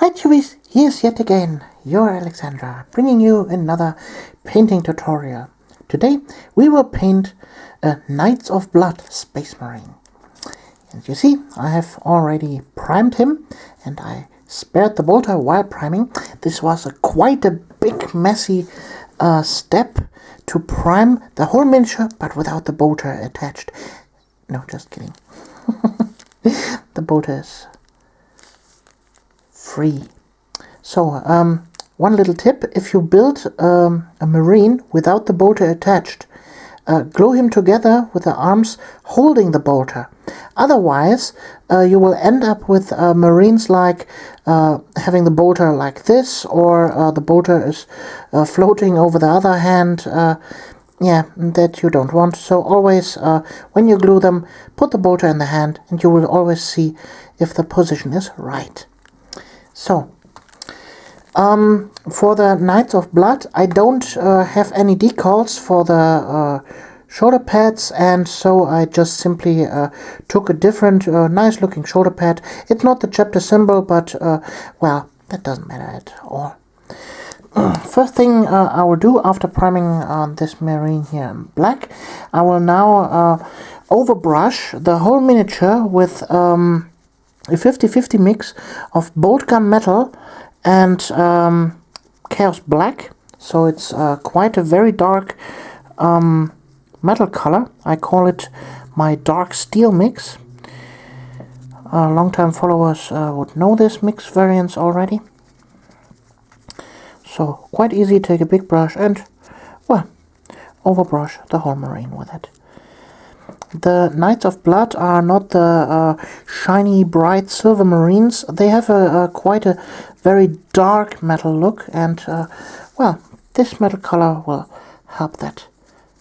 Hi Chewies, here's yet again your Alexandra, bringing you another painting tutorial. Today we will paint a Knights of Blood Space Marine. And you see, I have already primed him, and I spared the bolter while priming. This was quite a big, messy step to prime the whole miniature, but without the bolter attached. No, just kidding. The bolter is free. So, one little tip: if you build a marine without the bolter attached, glue him together with the arms holding the bolter. Otherwise, you will end up with marines like having the bolter like this, or the bolter is floating over the other hand. Yeah, that you don't want. So always, when you glue them, put the bolter in the hand, and you will always see if the position is right. So, for the Knights of Blood, I don't have any decals for the shoulder pads, and so I just simply took a different nice looking shoulder pad. It's not the chapter symbol, but well, that doesn't matter at all. First thing I will do after priming this marine here in black, I will now overbrush the whole miniature with a 50-50 mix of bolt gun metal and chaos black. So it's quite a very dark metal color. I call it my dark steel mix. Long-time followers would know this mix variants already. So quite easy, take a big brush and, well, overbrush the whole marine with it. The Knights of Blood are not the shiny, bright silver marines. They have quite a very dark metal look, and, well, this metal color will help that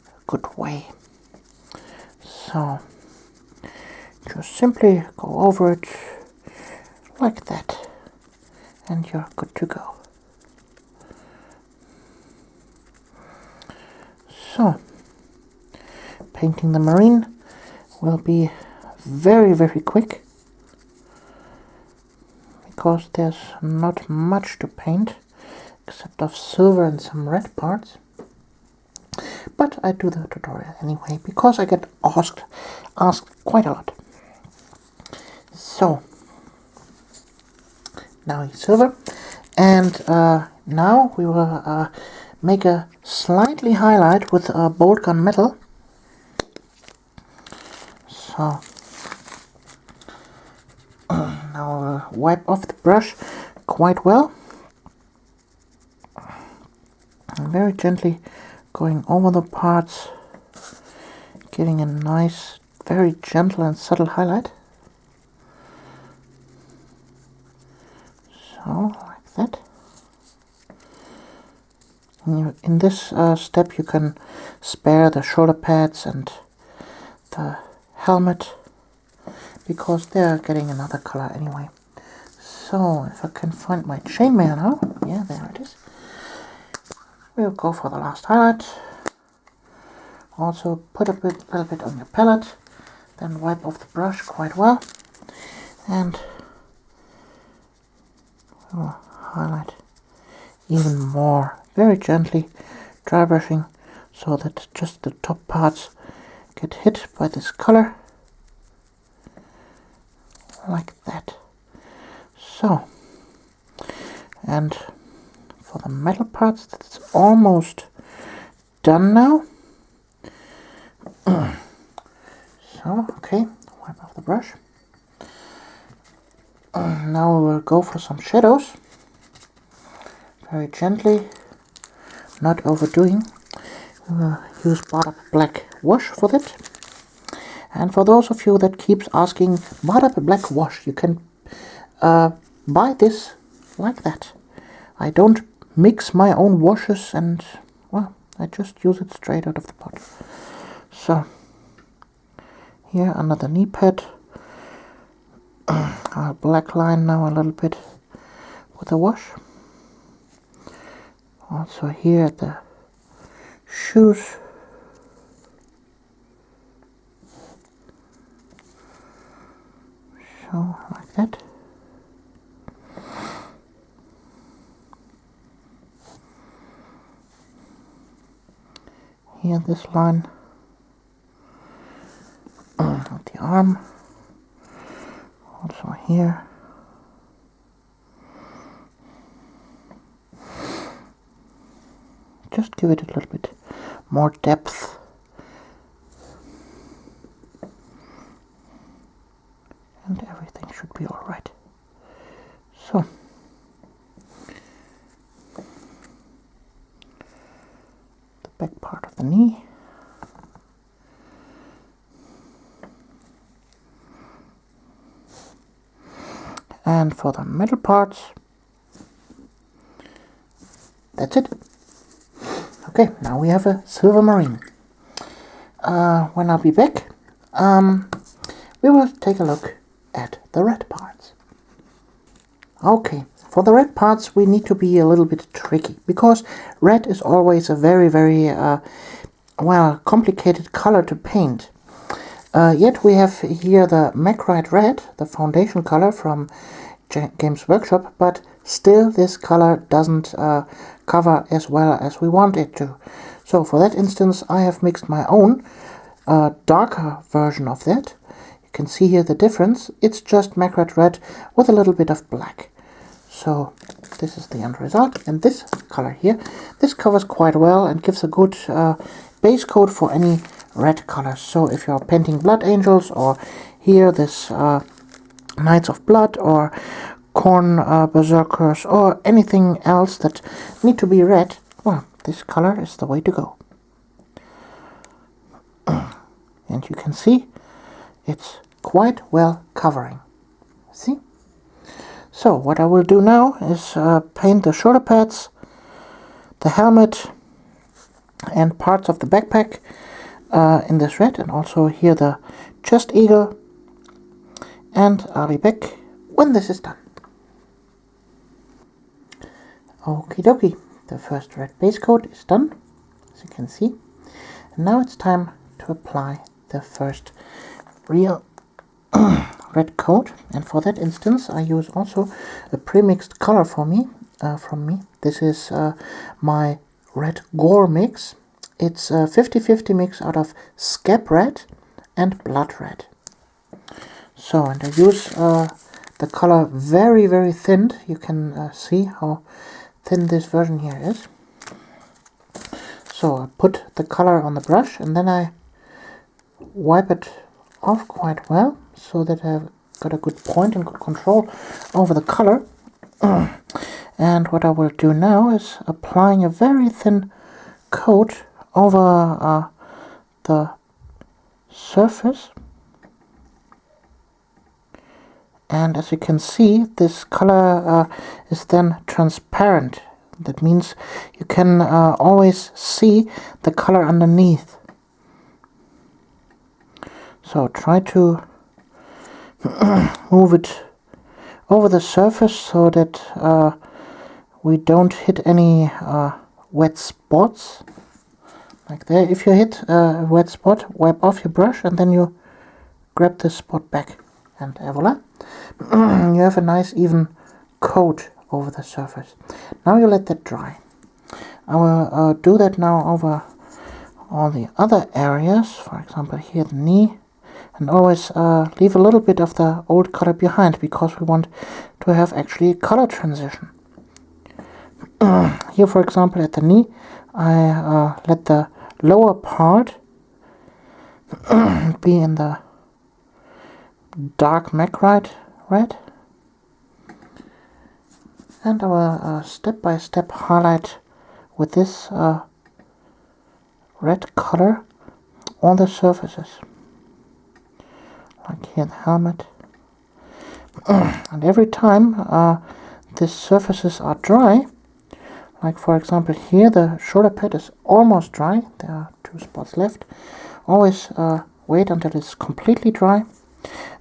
a good way. So, just simply go over it like that, and you're good to go. So, painting the marine will be very, very quick, because there's not much to paint except of silver and some red parts. But I do the tutorial anyway, because I get asked quite a lot. So, now he's silver, and now we will make a slightly highlight with bolt gun metal. So now we'll wipe off the brush quite well, and very gently going over the parts, getting a nice, very gentle and subtle highlight. So, like that. In this step you can spare the shoulder pads and the helmet, because they're getting another color anyway. So, if I can find my chainmail now, yeah, there it is. We'll go for the last highlight. Also put a little bit on your palette, then wipe off the brush quite well, and we'll highlight even more, very gently, dry brushing, so that just the top parts get hit by this color, like that. So, and for the metal parts, that's almost done now. So, okay, wipe off the brush. Now we'll go for some shadows, very gently, not overdoing. We'll use Bought Up Black Wash for that. And for those of you that keeps asking, Bought Up Black Wash, you can buy this like that. I don't mix my own washes, and, well, I just use it straight out of the pot. So, here under the knee pad, I'll black line now a little bit with a wash. Also here at the shoes. So, like that. here this line of the arm, also here. Just give it a little bit more depth. And everything should be alright. So, the back part of the knee. And for the middle parts, that's it. Okay, now we have a silver marine. When I'll be back, we will take a look at the red parts. Okay, for the red parts we need to be a little bit tricky, because red is always a very, very well, complicated color to paint. Yet we have here the Macrite Red, the foundation color from Games Workshop, but still this color doesn't cover as well as we want it to. So for that instance I have mixed my own darker version of that. You can see here the difference. It's just Macrite Red with a little bit of black. So this is the end result, and this color here, this covers quite well and gives a good base coat for any red colors. So if you're painting Blood Angels, or here this Knights of Blood, or Corn Berserkers, or anything else that need to be red, well, this color is the way to go. And you can see it's quite well covering. See? So what I will do now is paint the shoulder pads, the helmet, and parts of the backpack in this red, and also here the chest eagle, and I'll be back when this is done. Okie dokie, the first red base coat is done, as you can see, and now it's time to apply the first real red coat, and for that instance I use also a pre-mixed color from me. This is my red gore mix. It's a 50-50 mix out of scab red and blood red. So, and I use the color very, very thin. You can see how thin this version here is. So I put the color on the brush, and then I wipe it off quite well, so that I've got a good point and good control over the color. And what I will do now is applying a very thin coat over the surface. And as you can see, this color is then transparent. That means you can always see the color underneath. So try to move it over the surface so that we don't hit any wet spots. Like there, if you hit a wet spot, wipe off your brush and then you grab the spot back, and voila, you have a nice even coat over the surface. Now you let that dry. I will do that now over all the other areas, for example here the knee, and always leave a little bit of the old color behind, because we want to have actually a color transition. Here for example at the knee, I let the lower part be in the dark Macrite red, and I will step by step highlight with this red color all the surfaces, like here the helmet. And every time these surfaces are dry, like for example here the shoulder pad is almost dry, there are 2 spots left, always wait until it's completely dry,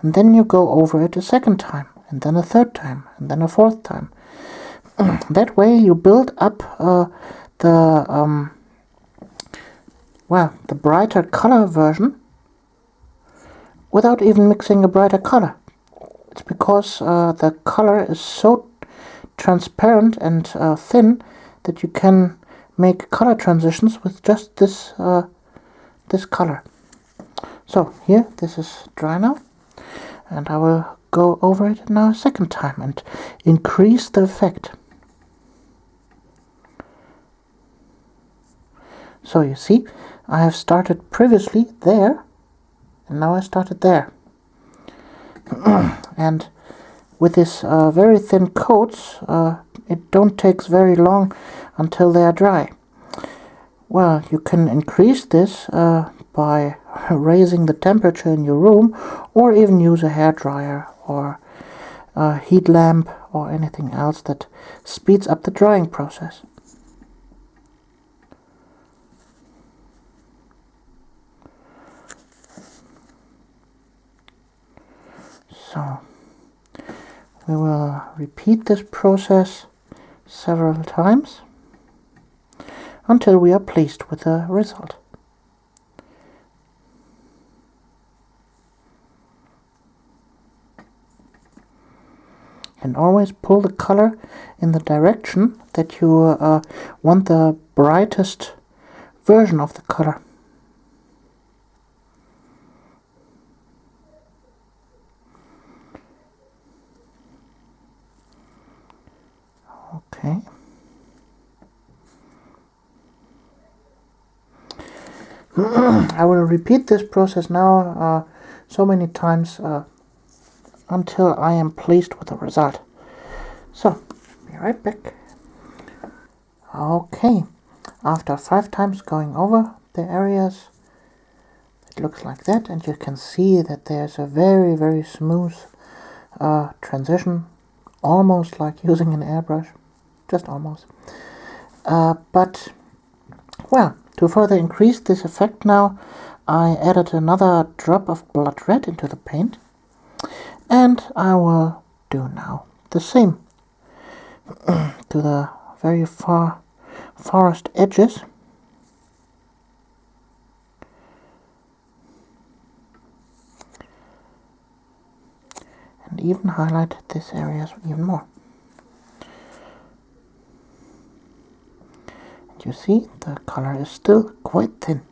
and then you go over it a second time, and then a third time, and then a fourth time. That way you build up the brighter color version without even mixing a brighter color. It's because the color is so transparent and thin that you can make color transitions with just this this color. So here, this is dry now, and I will go over it now a second time and increase the effect. So you see, I have started previously there, and now I started there. And with this very thin coats, it don't takes very long until they are dry. Well, you can increase this by raising the temperature in your room, or even use a hairdryer or a heat lamp or anything else that speeds up the drying process. So we will repeat this process several times until we are pleased with the result. And always pull the color in the direction that you want the brightest version of the color. Okay. I will repeat this process now so many times until I am pleased with the result. So, be right back. Okay, after 5 times going over the areas, it looks like that, and you can see that there's a very, very smooth transition, almost like using an airbrush, just almost. But, well, to further increase this effect now, I added another drop of blood red into the paint, and I will do now the same to the very farthest edges. And even highlight this area even more. And you see the color is still quite thin.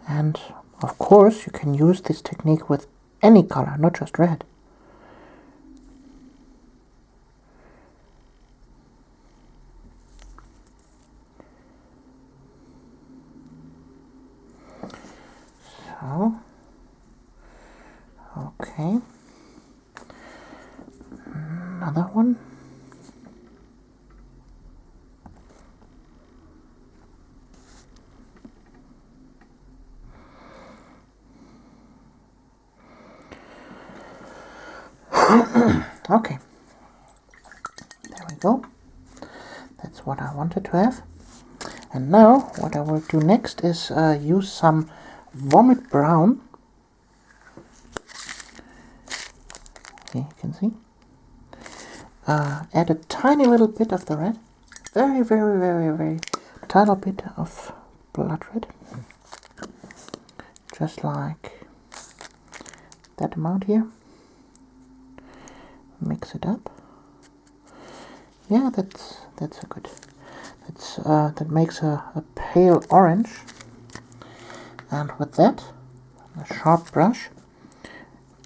And of course you can use this technique with any color, not just red. So, okay, another one. Okay, there we go. That's what I wanted to have. And now what I will do next is use some vomit brown. Here you can see. Add a tiny little bit of the red. Very, very, very, very tiny bit of blood red. Just like that amount here. Mix it up. Yeah, that's a good. That makes a pale orange. And with that, a sharp brush.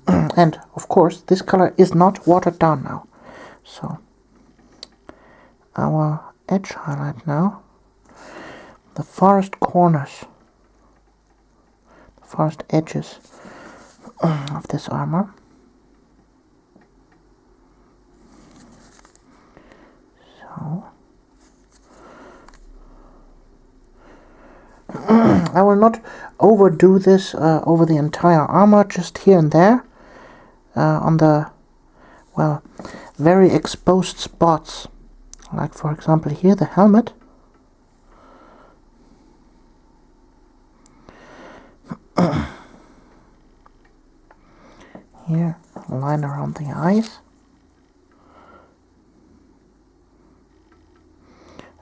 And of course, this color is not watered down now. So our edge highlight now, the farthest corners, the farthest edges of this armor. So I will not overdo this over the entire armor, just here and there on the, well, very exposed spots, like for example here the helmet. Here, a line around the eyes.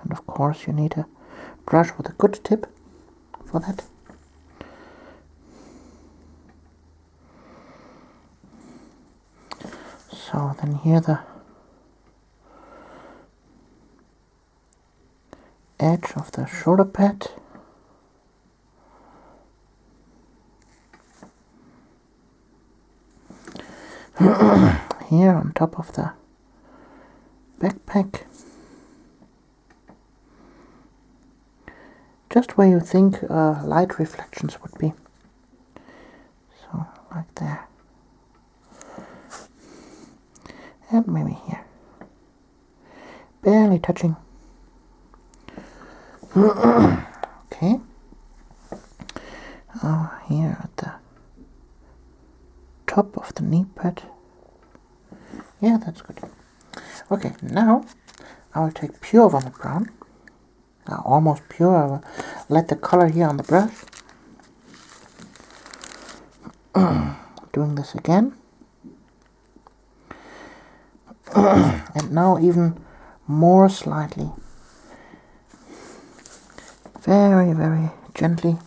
And of course you need a brush with a good tip for that. So then here the edge of the shoulder pad. Here on top of the backpack. Just where you think light reflections would be. So, like there. And maybe here. Barely touching. Okay. Here at the top of the knee pad. Yeah, that's good. Okay, now I will take pure vomit brown. Almost pure. I will let the color here on the brush. Doing this again. And now even more slightly. Very, very gently.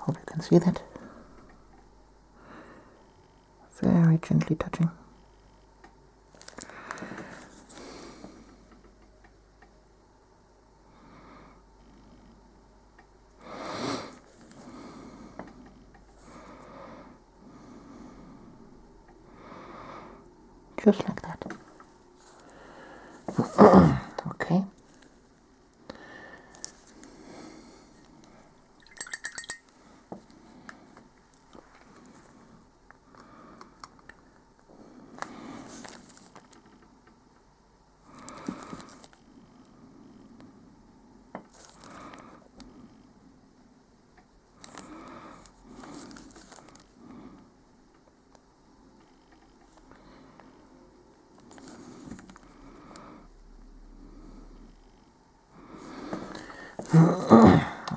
Hope you can see that. Very gently touching. Just like that. Okay.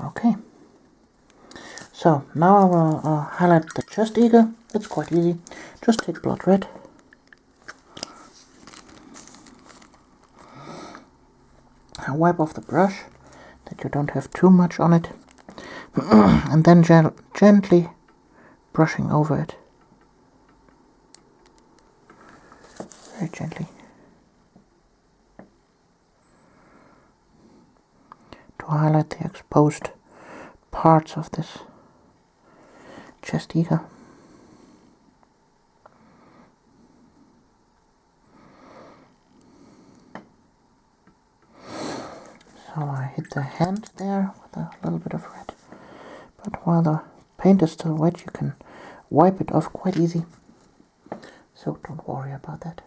Okay, so now I will highlight the chest eagle. It's quite easy. Just take blood red. Wipe off the brush that you don't have too much on it. And then gently brushing over it. Very gently. To highlight the exposed parts of this chest eagle. So I hit the hand there with a little bit of red. But while the paint is still wet, you can wipe it off quite easy. So don't worry about that.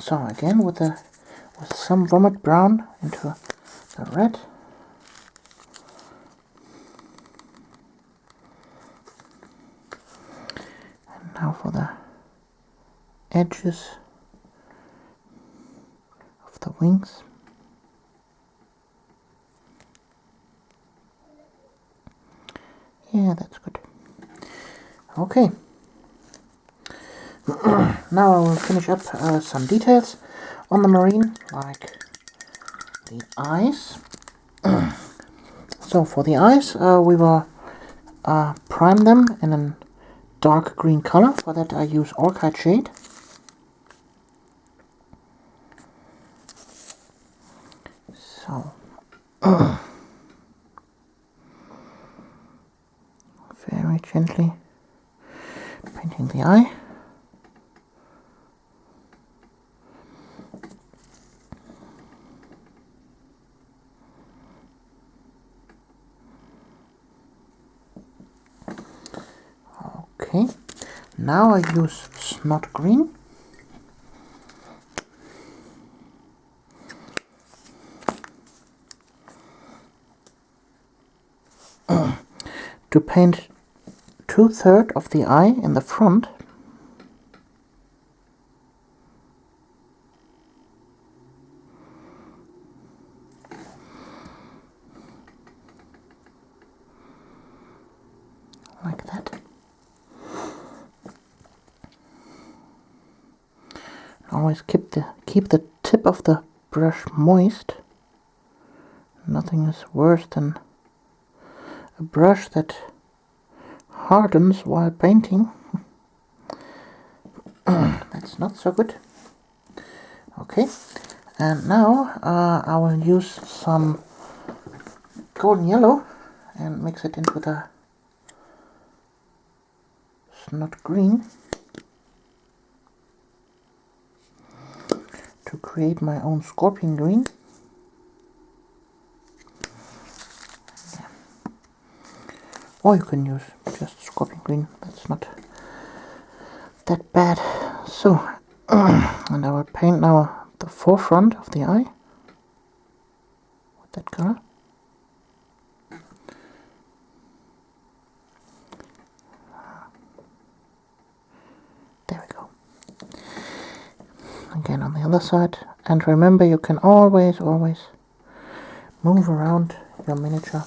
So again with some vomit brown into the red. And now for the edges of the wings. Yeah, that's good. Okay. Now I will finish up some details on the marine, like the eyes. So for the eyes, we will prime them in a dark green color. For that I use Orchid shade. So very gently painting the eye. Okay, now I use Snot Green. To paint 2/3 of the eye in the front. Like that. Always keep the tip of the brush moist. Nothing is worse than a brush that hardens while painting. That's not so good. Okay, and now I will use some golden yellow and mix it into the snot green to create my own scorpion green. Or you can use just scorpion green, that's not that bad. So, and I will paint now the forefront of the eye with that color. There we go. Again on the other side, and remember you can always move around your miniature.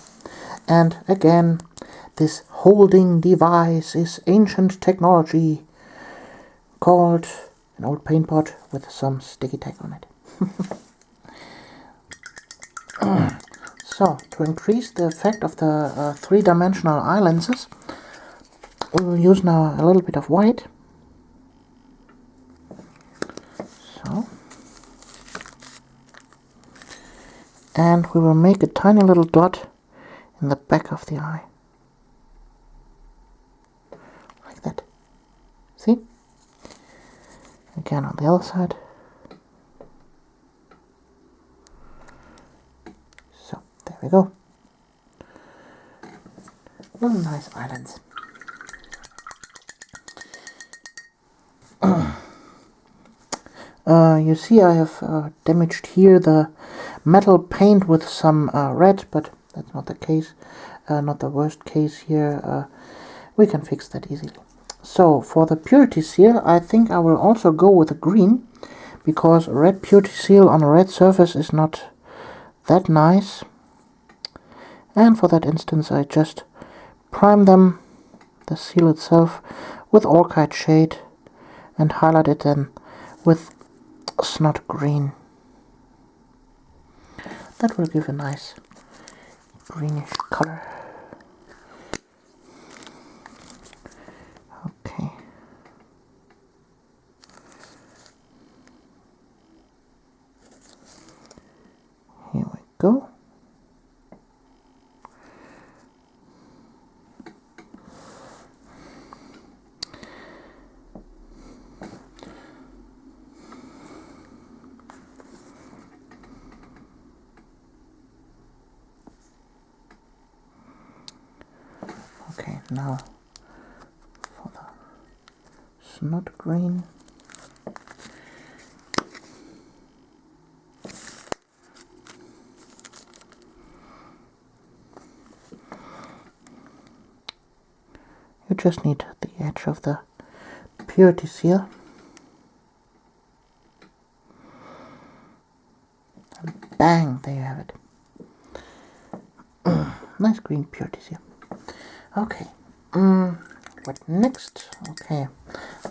And again, this holding device is ancient technology called an old paint pot with some sticky tack on it. So, to increase the effect of the three-dimensional eye lenses, we will use now a little bit of white. So, and we will make a tiny little dot in the back of the eye. Like that. See? Again on the other side. So, there we go. Little nice islands. You see I have damaged here the metal paint with some red, but that's not the case, not the worst case here. We can fix that easily. So for the purity seal, I think I will also go with a green, because a red purity seal on a red surface is not that nice. And for that instance I just prime them, the seal itself, with orchid shade and highlight it then with snot green. That will give a nice greenish color. Okay. Here we go. Okay, now for the snot green. You just need the edge of the purity seal. And bang, there you have it. Nice green purity seal. Okay, what next? Okay,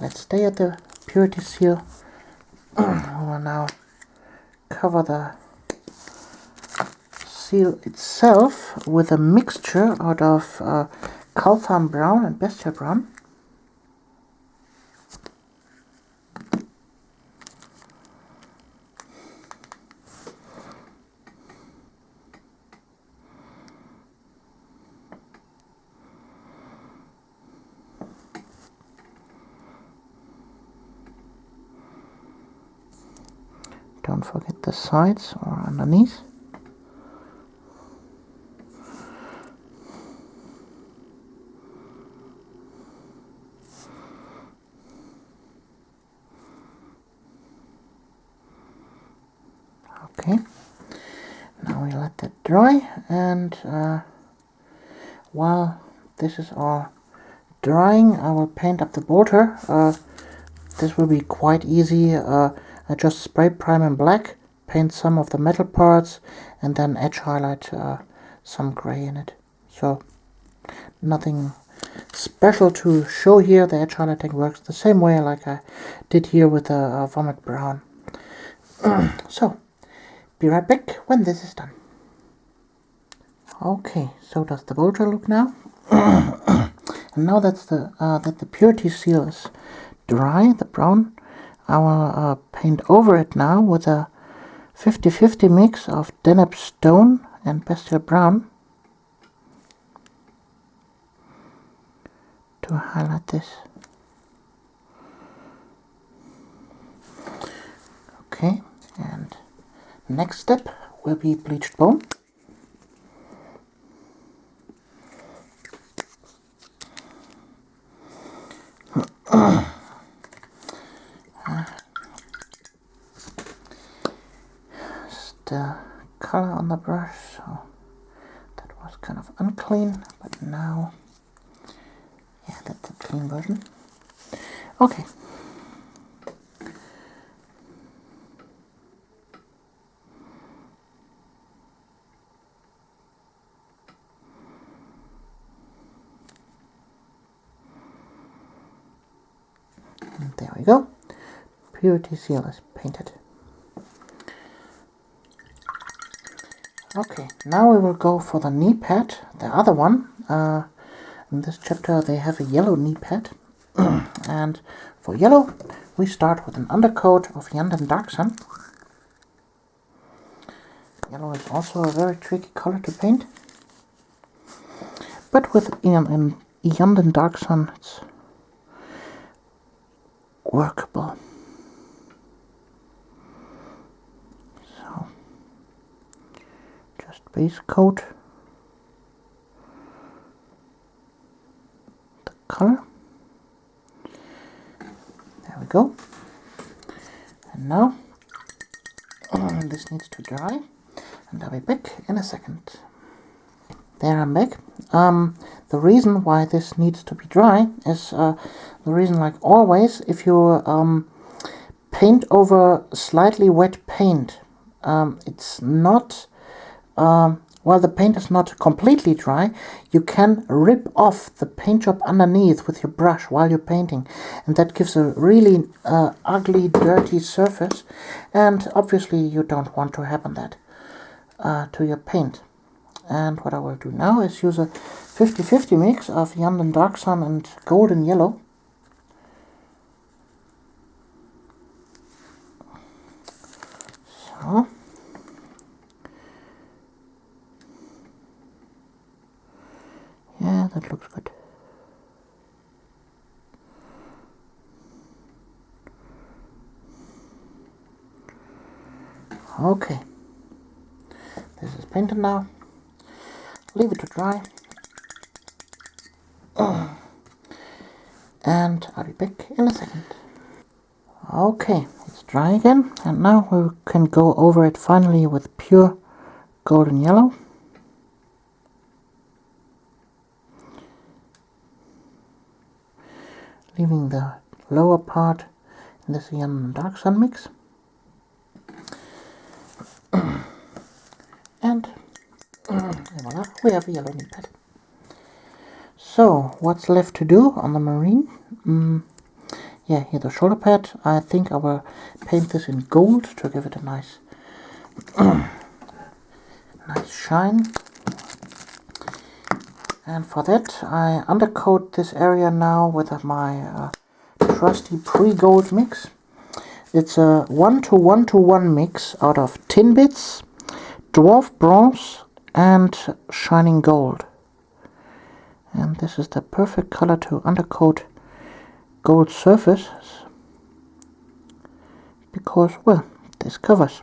let's stay at the purity seal. We will now cover the seal itself with a mixture out of Caltham brown and bestial brown. Don't forget the sides or underneath. Okay, now we let that dry, and while this is all drying, I will paint up the border. This will be quite easy. I just spray prime in black, paint some of the metal parts, and then edge highlight some gray in it. So nothing special to show here. The edge highlighting works the same way like I did here with the vomit brown. So, be right back when this is done. Okay, so does the vulture look now? And now that the purity seal is dry, the brown, I will paint over it now with a 50-50 mix of Deneb Stone and Pastel Brown to highlight this. Okay, and next step will be bleached bone. The color on the brush, so that was kind of unclean, but now, yeah, that's a clean version. Okay. And there we go. Purity seal is painted. Okay, now we will go for the knee pad, the other one. In this chapter they have a yellow knee pad. And for yellow, we start with an undercoat of Yandan Dark Sun. Yellow is also a very tricky color to paint. But with Yandan Dark Sun, it's workable. So, just base coat the color. There we go. And now this needs to dry, and I'll be back in a second. There, I'm back. The reason why this needs to be dry is the reason, like always, if you paint over slightly wet paint, it's not, while the paint is not completely dry, you can rip off the paint job underneath with your brush while you're painting, and that gives a really ugly, dirty surface, and obviously you don't want to happen that to your paint. And what I will do now is use a 50-50 mix of Yandan Dark Sun and Golden Yellow. So, yeah, that looks good. Okay, this is painted now. Leave it to dry, and I'll be back in a second. Okay, it's dry again, and now we can go over it finally with pure golden yellow. Leaving the lower part in this Yandan Dark Sun mix. And voila, we have a yellow knee pad. So, what's left to do on the marine? Yeah, here the shoulder pad. I think I will paint this in gold to give it a nice, nice shine. And for that, I undercoat this area now with my trusty pre-gold mix. It's a 1:1:1 mix out of tin bits, dwarf bronze, and shining gold. And this is the perfect color to undercoat gold surfaces, because, well, this covers.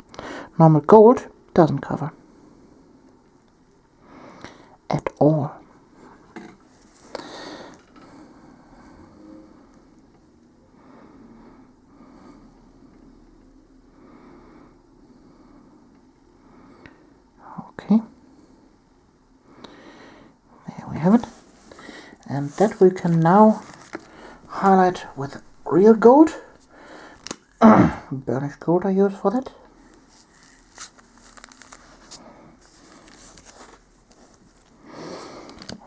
Normal gold doesn't cover at all. Okay, there we have it, and that we can now highlight with real gold. Burnished gold I use for that.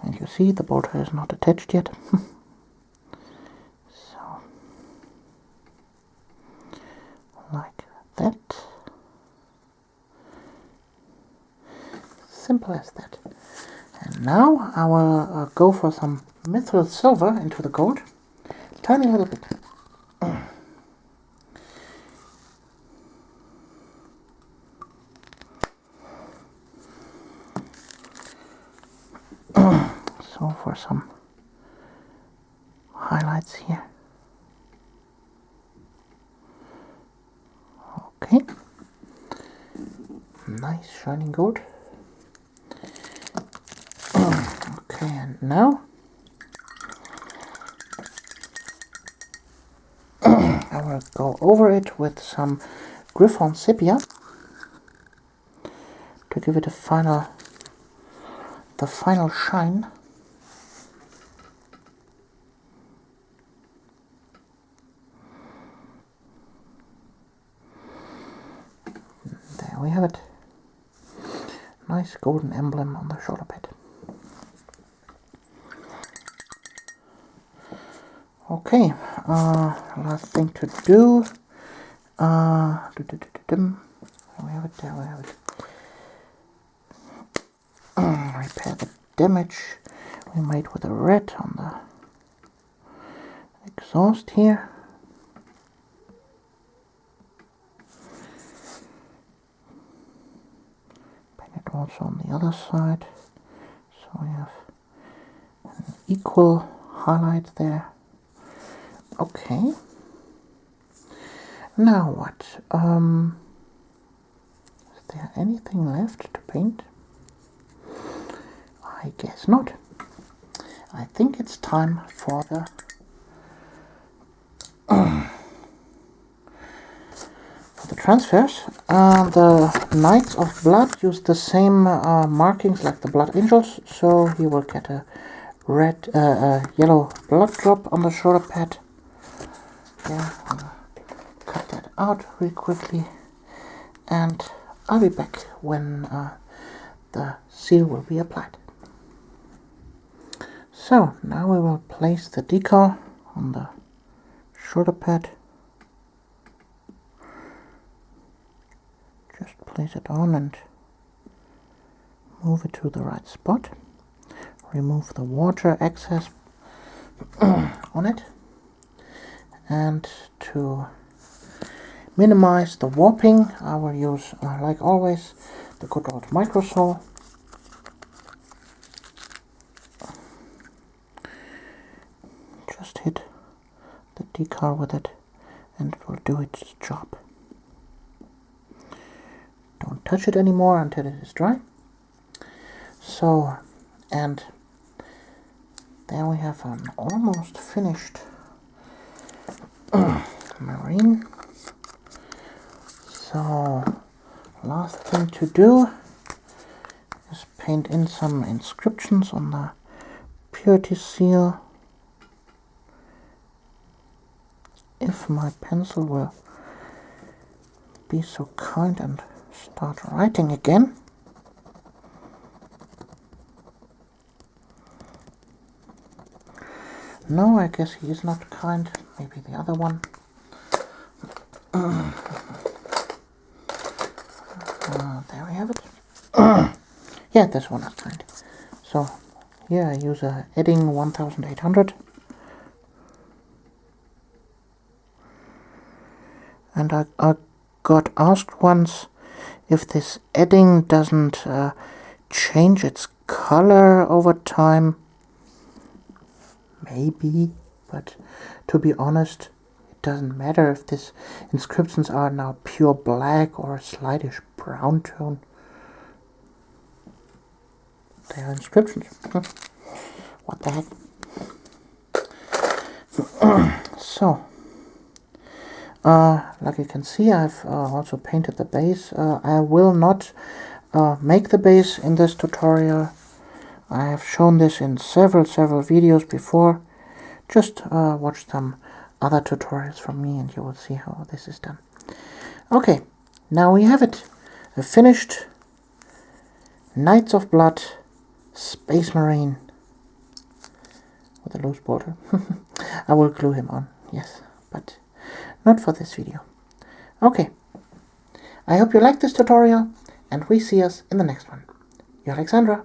And you see, the bow tie is not attached yet. So, like that. Simple as that. And now I will go for some mithril silver into the gold. Tiny little bit. So for some highlights here. Okay. Nice shining gold. Okay, and now I will go over it with some Griffon sepia to give it the final shine. There we have it. Nice golden emblem on the shoulder pad. Okay, last thing to do. There we have it, there we have it. Repair the damage we made with the red on the exhaust here. Paint it also on the other side, so we have an equal highlight there. Okay. Now what? Is there anything left to paint? I guess not. I think it's time for the transfers. The Knights of Blood use the same markings like the Blood Angels, so he will get a red, yellow blood drop on the shoulder pad. Yeah, I'll cut that out real quickly, and I'll be back when the seal will be applied. So now we will place the decal on the shoulder pad. Just place it on and move it to the right spot. Remove the water excess on it. And to minimize the warping, I will use, like always, the good old microsol. Just hit the decal with it and it will do its job. Don't touch it anymore until it is dry. So, and there we have an almost finished marine. So last thing to do is paint in some inscriptions on the purity seal. If my pencil will be so kind and start writing again. No, I guess he is not kind. Maybe the other one. There we have it. Yeah, this one is kind. So here I use a Edding 1800. And I got asked once if this Edding doesn't change its color over time. Maybe, but to be honest, it doesn't matter if these inscriptions are now pure black or a slightish brown tone. They are inscriptions. What the heck? So, like you can see, I've also painted the base. I will not make the base in this tutorial. I have shown this in several videos before. Just watch some other tutorials from me and you will see how this is done. Okay, now we have it. A finished Knights of Blood Space Marine with a loose bolter. I will glue him on, yes, but not for this video. Okay, I hope you liked this tutorial, and we see us in the next one. Your Alexandra.